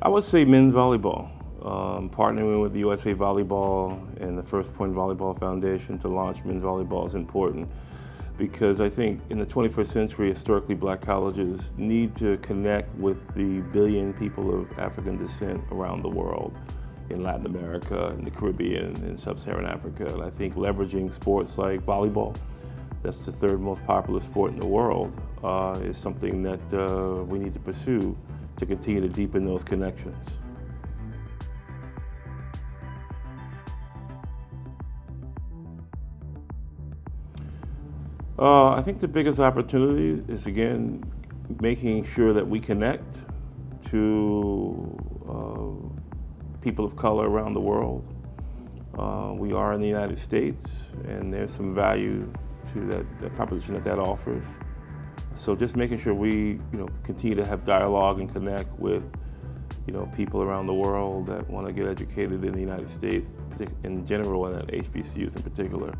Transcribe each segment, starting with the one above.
I would say men's volleyball. Partnering with the USA Volleyball and the First Point Volleyball Foundation to launch men's volleyball is important because I think in the 21st century, historically black colleges need to connect with the billion people of African descent around the world, in Latin America, in the Caribbean, in Sub-Saharan Africa. And I think leveraging sports like volleyball, that's the third most popular sport in the world, is something that we need to pursue to continue to deepen those connections. I think the biggest opportunities is, again, making sure that we connect to people of color around the world. We are in the United States, and there's some value to that proposition that offers. So just making sure we, continue to have dialogue and connect with, people around the world that want to get educated in the United States in general, and at HBCUs in particular.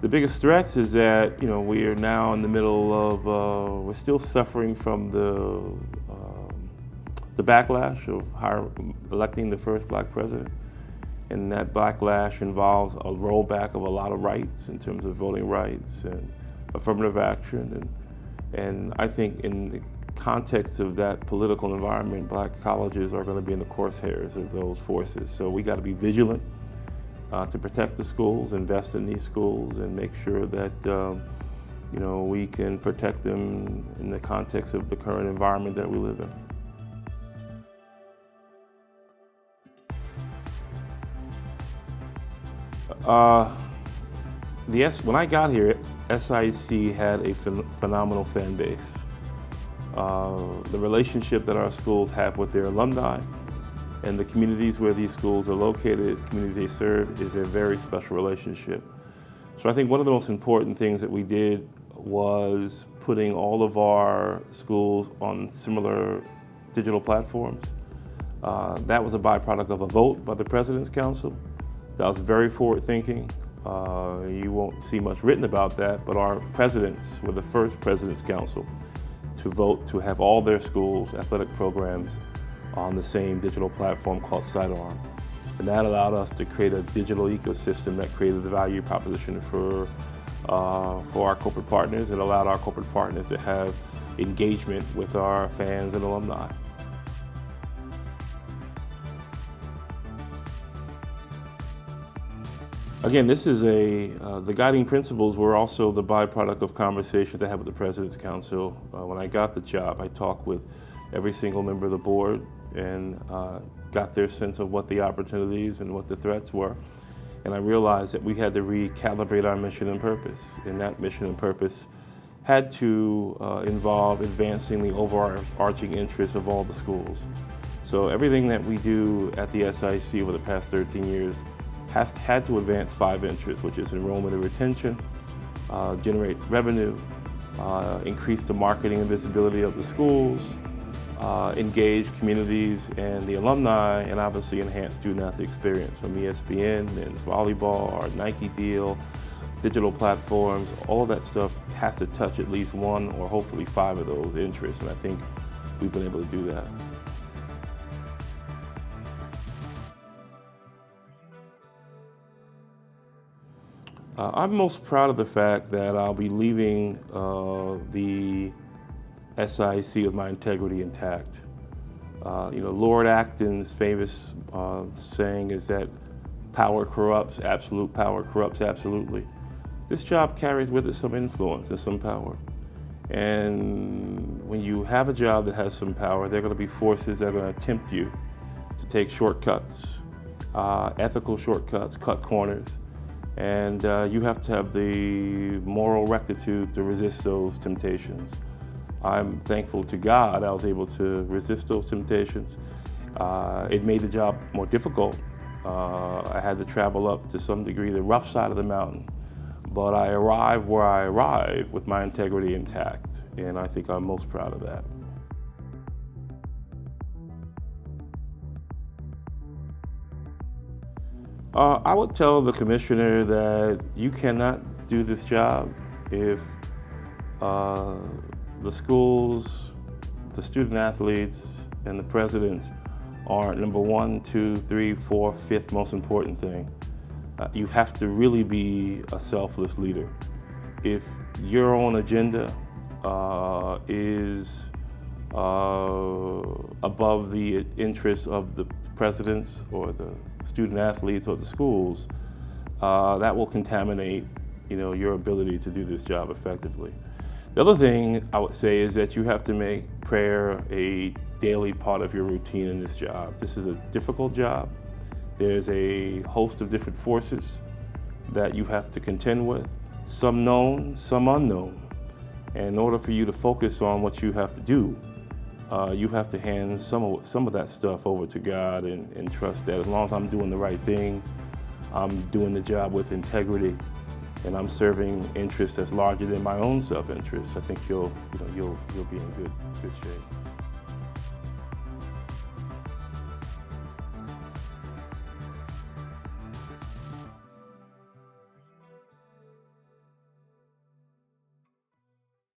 The biggest threat is that, we are now in the middle of, we're still suffering from the backlash of electing the first black president. And that backlash involves a rollback of a lot of rights in terms of voting rights and affirmative action. And I think in the context of that political environment, black colleges are going to be in the crosshairs of those forces. So we got to be vigilant to protect the schools, invest in these schools, and make sure that we can protect them in the context of the current environment that we live in. When I got here, SIC had a phenomenal fan base. The relationship that our schools have with their alumni and the communities where these schools are located, the communities they serve, is a very special relationship. So I think one of the most important things that we did was putting all of our schools on similar digital platforms. That was a byproduct of a vote by the President's Council. That was very forward-thinking. You won't see much written about that, but our presidents were the first President's Council to vote to have all their schools' athletic programs on the same digital platform called Sidearm. And that allowed us to create a digital ecosystem that created the value proposition for our corporate partners. It allowed our corporate partners to have engagement with our fans and alumni. Again, this is the guiding principles were also the byproduct of conversations I had with the President's Council. When I got the job, I talked with every single member of the board and got their sense of what the opportunities and what the threats were. And I realized that we had to recalibrate our mission and purpose. And that mission and purpose had to involve advancing the overarching interests of all the schools. So everything that we do at the SIC over the past 13 years had to advance 5 interests, which is enrollment and retention, generate revenue, increase the marketing and visibility of the schools, engage communities and the alumni, and obviously enhance student-athlete experience from ESPN and volleyball, our Nike deal, digital platforms. All of that stuff has to touch at least 1 or hopefully 5 of those interests, and I think we've been able to do that. I'm most proud of the fact that I'll be leaving the SIC with my integrity intact. Lord Acton's famous saying is that power corrupts, absolute power corrupts absolutely. This job carries with it some influence and some power. And when you have a job that has some power, there are going to be forces that are going to tempt you to take shortcuts, ethical shortcuts, cut corners. And you have to have the moral rectitude to resist those temptations. I'm thankful to God I was able to resist those temptations. It made the job more difficult. I had to travel up to some degree the rough side of the mountain. But I arrived where I arrived with my integrity intact, and I think I'm most proud of that. I would tell the commissioner that you cannot do this job if the schools, the student athletes, and the presidents are number 1, 2, 3, 4, 5th most important thing. You have to really be a selfless leader. If your own agenda is above the interests of the presidents or the student athletes or the schools, that will contaminate, your ability to do this job effectively. The other thing I would say is that you have to make prayer a daily part of your routine in this job. This is a difficult job. There's a host of different forces that you have to contend with, some known, some unknown. And in order for you to focus on what you have to do, you have to hand some of that stuff over to God and trust that as long as I'm doing the right thing, I'm doing the job with integrity, and I'm serving interests that's larger than my own self-interest, I think you'll be in good shape.